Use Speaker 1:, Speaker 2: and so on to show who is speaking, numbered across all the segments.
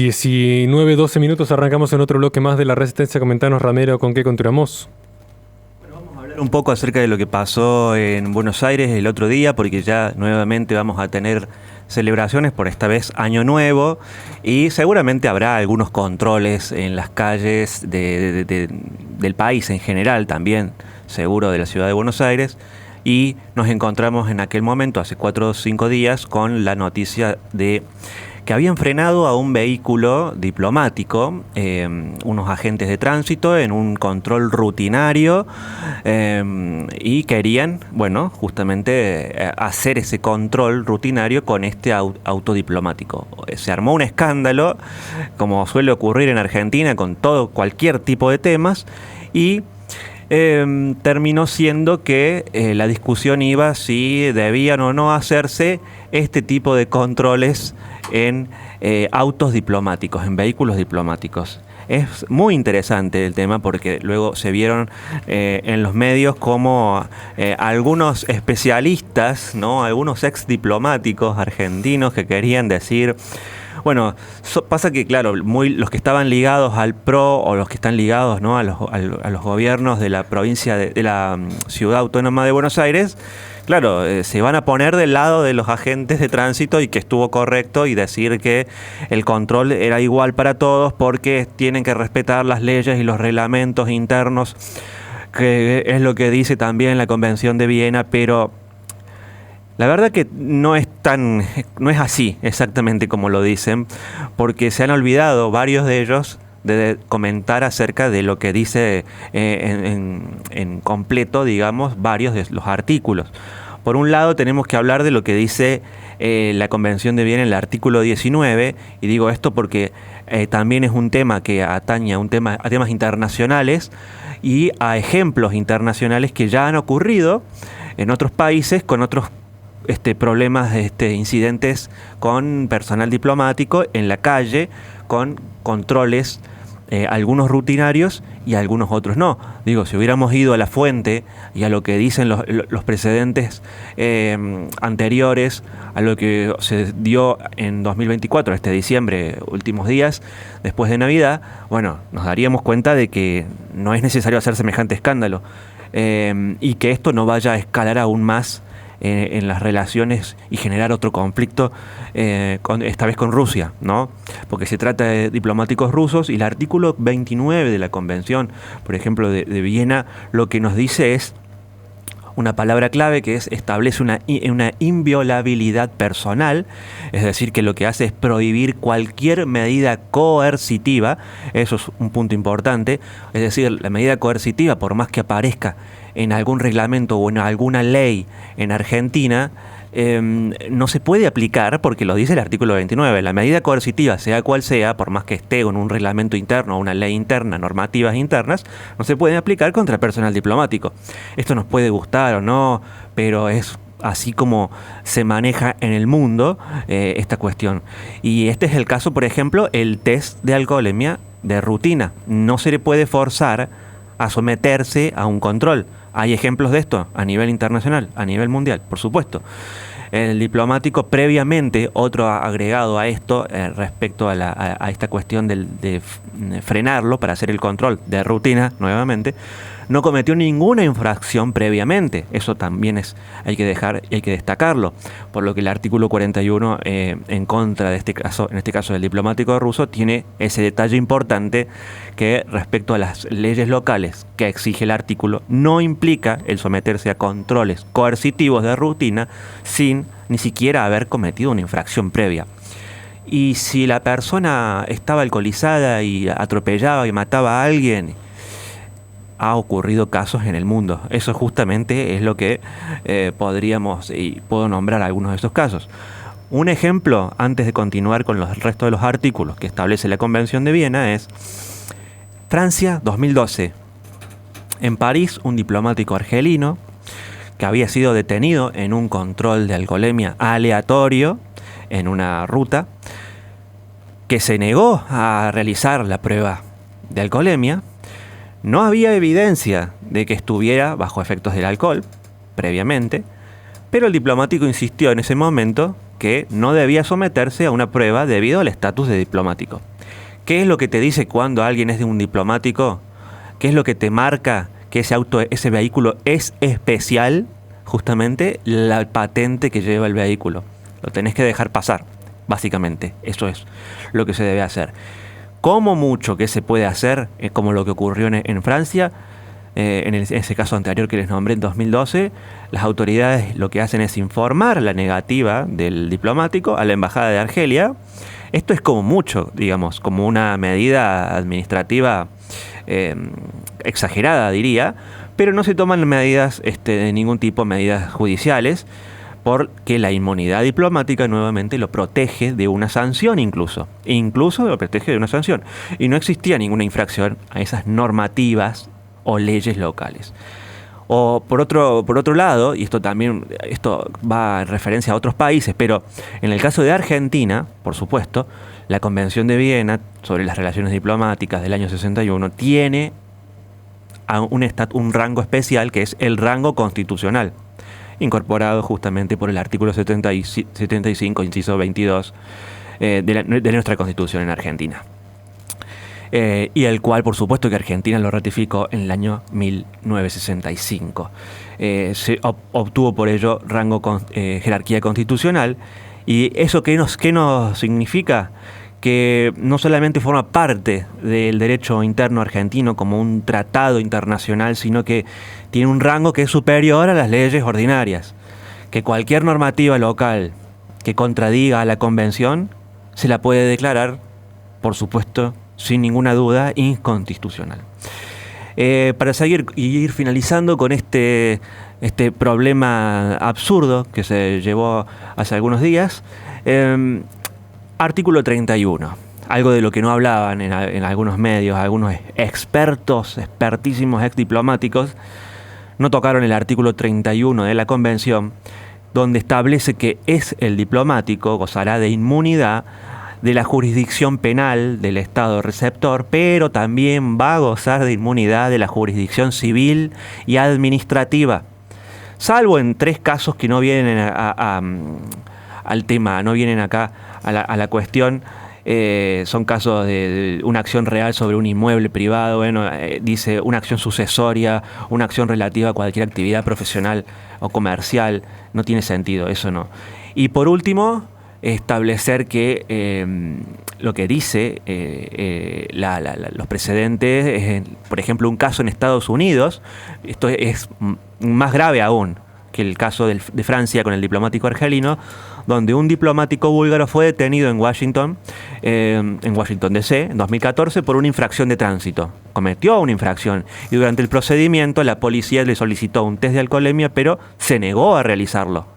Speaker 1: 19, 12 minutos, arrancamos en otro bloque más de La Resistencia. Comentanos, Ramiro, ¿con qué continuamos?
Speaker 2: Un poco acerca de lo que pasó en Buenos Aires el otro día, porque ya nuevamente vamos a tener celebraciones, por esta vez Año Nuevo, y seguramente habrá algunos controles en las calles del país en general, también seguro de la ciudad de Buenos Aires, y nos encontramos en aquel momento, hace 4 o 5 días, con la noticia de que habían frenado a un vehículo diplomático, unos agentes de tránsito en un control rutinario, y querían, bueno, justamente hacer ese control rutinario con este auto diplomático. Se armó un escándalo, como suele ocurrir en Argentina, con cualquier tipo de temas, y terminó siendo que la discusión iba si debían o no hacerse este tipo de controles en autos diplomáticos, en vehículos diplomáticos. Es muy interesante el tema porque luego se vieron en los medios como algunos especialistas, ¿no? Algunos ex diplomáticos argentinos que querían decir... Bueno, pasa que, claro, los que estaban ligados al PRO o los que están ligados, ¿no?, a los gobiernos de la provincia de la Ciudad Autónoma de Buenos Aires, claro, se van a poner del lado de los agentes de tránsito y que estuvo correcto y decir que el control era igual para todos porque tienen que respetar las leyes y los reglamentos internos, que es lo que dice también la Convención de Viena, pero... La verdad que no es así exactamente como lo dicen, porque se han olvidado varios de ellos de comentar acerca de lo que dice en completo, digamos, varios de los artículos. Por un lado tenemos que hablar de lo que dice la Convención de Viena en el artículo 19, y digo esto porque también es un tema que atañe a temas internacionales y a ejemplos internacionales que ya han ocurrido en otros países con otros problemas, incidentes con personal diplomático en la calle, con controles, algunos rutinarios y algunos otros no. Digo, si hubiéramos ido a la fuente y a lo que dicen los precedentes anteriores, a lo que se dio en 2024, este diciembre, últimos días, después de Navidad, bueno, nos daríamos cuenta de que no es necesario hacer semejante escándalo, y que esto no vaya a escalar aún más en las relaciones y generar otro conflicto, esta vez con Rusia, ¿no? Porque se trata de diplomáticos rusos y el artículo 29 de la Convención, por ejemplo, de Viena, lo que nos dice es una palabra clave que establece una inviolabilidad personal, es decir, que lo que hace es prohibir cualquier medida coercitiva. Eso es un punto importante, es decir, la medida coercitiva, por más que aparezca en algún reglamento o en alguna ley en Argentina, no se puede aplicar porque lo dice el artículo 29. La medida coercitiva, sea cual sea, por más que esté en un reglamento interno o una ley interna, normativas internas, no se puede aplicar contra personal diplomático. Esto nos puede gustar o no, pero es así como se maneja en el mundo esta cuestión. Y este es el caso, por ejemplo, el test de alcoholemia de rutina. No se le puede forzar a someterse a un control. Hay ejemplos de esto a nivel internacional, a nivel mundial, por supuesto. El diplomático previamente, otro agregado a esto, respecto a esta cuestión de frenarlo para hacer el control de rutina nuevamente, no cometió ninguna infracción previamente. Eso también hay que destacarlo. Por lo que el artículo 41 en contra de este caso, en este caso del diplomático ruso, tiene ese detalle importante que respecto a las leyes locales que exige el artículo, no implica el someterse a controles coercitivos de rutina sin ni siquiera haber cometido una infracción previa. Y si la persona estaba alcoholizada y atropellaba y mataba a alguien, ha ocurrido casos en el mundo. Eso justamente es lo que podríamos, y puedo nombrar algunos de estos casos. Un ejemplo, antes de continuar con el resto de los artículos que establece la Convención de Viena, es Francia 2012. En París, un diplomático argelino que había sido detenido en un control de alcoholemia aleatorio en una ruta, que se negó a realizar la prueba de alcoholemia. No había evidencia de que estuviera bajo efectos del alcohol previamente, pero el diplomático insistió en ese momento que no debía someterse a una prueba debido al estatus de diplomático. ¿Qué es lo que te dice cuando alguien es de un diplomático? ¿Qué es lo que te marca que ese vehículo es especial? Justamente la patente que lleva el vehículo. Lo tenés que dejar pasar, básicamente. Eso es lo que se debe hacer. Como mucho que se puede hacer, como lo que ocurrió en Francia, en ese caso anterior que les nombré en 2012, las autoridades lo que hacen es informar la negativa del diplomático a la embajada de Argelia. Esto es como mucho, digamos, como una medida administrativa exagerada, diría, pero no se toman medidas de ningún tipo, medidas judiciales, porque la inmunidad diplomática nuevamente lo protege de una sanción incluso lo protege de una sanción, y no existía ninguna infracción a esas normativas o leyes locales. O por otro lado, y esto va en referencia a otros países, pero en el caso de Argentina, por supuesto, la Convención de Viena sobre las relaciones diplomáticas del año 61 tiene un rango especial, que es el rango constitucional, incorporado justamente por el artículo 75, inciso 22 de nuestra Constitución en Argentina. Y el cual, por supuesto, que Argentina lo ratificó en el año 1965. Se obtuvo por ello rango jerarquía constitucional. ¿Y eso qué nos significa? Que no solamente forma parte del derecho interno argentino como un tratado internacional, sino que tiene un rango que es superior a las leyes ordinarias. Que cualquier normativa local que contradiga a la convención se la puede declarar, por supuesto, sin ninguna duda, inconstitucional. Para seguir y ir finalizando con este problema absurdo que se llevó hace algunos días, artículo 31, algo de lo que no hablaban en algunos medios, algunos expertísimos exdiplomáticos, no tocaron el artículo 31 de la Convención, donde establece que el diplomático gozará de inmunidad de la jurisdicción penal del Estado receptor, pero también va a gozar de inmunidad de la jurisdicción civil y administrativa, salvo en 3 casos que no vienen al tema, no vienen acá a la cuestión. Son casos de una acción real sobre un inmueble privado, dice una acción sucesoria, una acción relativa a cualquier actividad profesional o comercial. No tiene sentido, eso no. Y por último, establecer que lo que dice los precedentes, por ejemplo, un caso en Estados Unidos, esto es más grave aún que el caso de Francia con el diplomático argelino, donde un diplomático búlgaro fue detenido en Washington D.C., en 2014, por una infracción de tránsito. Cometió una infracción y durante el procedimiento la policía le solicitó un test de alcoholemia, pero se negó a realizarlo.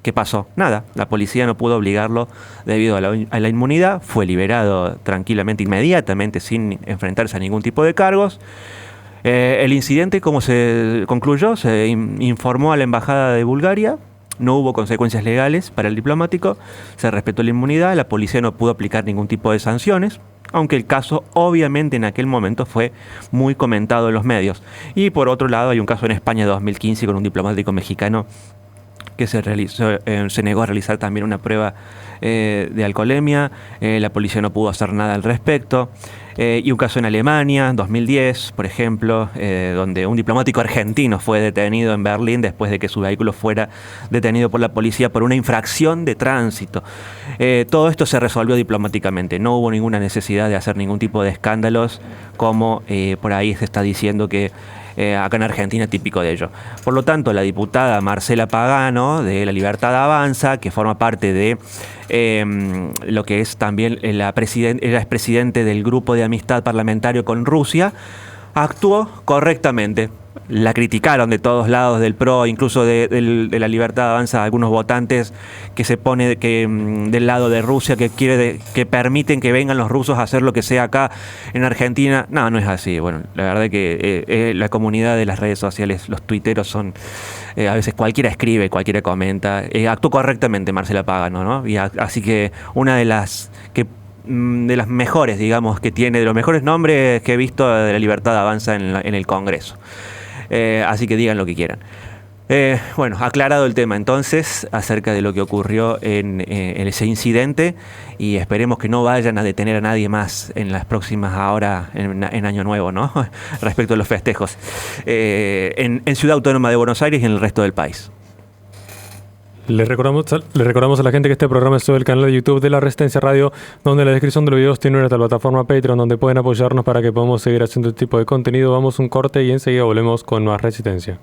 Speaker 2: ¿Qué pasó? Nada, la policía no pudo obligarlo debido a la inmunidad, fue liberado tranquilamente, inmediatamente, sin enfrentarse a ningún tipo de cargos. El incidente, como se concluyó, se informó a la embajada de Bulgaria, no hubo consecuencias legales para el diplomático, se respetó la inmunidad, la policía no pudo aplicar ningún tipo de sanciones, aunque el caso obviamente en aquel momento fue muy comentado en los medios. Y por otro lado hay un caso en España de 2015 con un diplomático mexicano que se negó a realizar también una prueba de alcoholemia, la policía no pudo hacer nada al respecto. Y un caso en Alemania, 2010, por ejemplo, donde un diplomático argentino fue detenido en Berlín después de que su vehículo fuera detenido por la policía por una infracción de tránsito. Todo esto se resolvió diplomáticamente, no hubo ninguna necesidad de hacer ningún tipo de escándalos, como por ahí se está diciendo que acá en Argentina típico de ello. Por lo tanto, la diputada Marcela Pagano, de La Libertad Avanza, que forma parte de lo que es también ella es presidente del grupo de amistad parlamentario con Rusia, actuó correctamente. La criticaron de todos lados, del PRO, incluso de La Libertad Avanza, algunos votantes que se pone del lado de Rusia, que permiten que vengan los rusos a hacer lo que sea acá en Argentina. No, no es así. Bueno, la verdad que la comunidad de las redes sociales, los tuiteros son, a veces cualquiera escribe, cualquiera comenta. Actuó correctamente Marcela Pagano, ¿no? Y así que una de las mejores, digamos, que tiene, de los mejores nombres que he visto de La Libertad Avanza en el Congreso. Así que digan lo que quieran. Bueno, aclarado el tema entonces acerca de lo que ocurrió en ese incidente y esperemos que no vayan a detener a nadie más en las próximas ahora en Año Nuevo, ¿no? Respecto a los festejos en Ciudad Autónoma de Buenos Aires y en el resto del país.
Speaker 1: Les recordamos a la gente que este programa es sobre el canal de YouTube de La Resistencia Radio, donde en la descripción de los videos tiene nuestra plataforma Patreon, donde pueden apoyarnos para que podamos seguir haciendo este tipo de contenido. Vamos a un corte y enseguida volvemos con más Resistencia.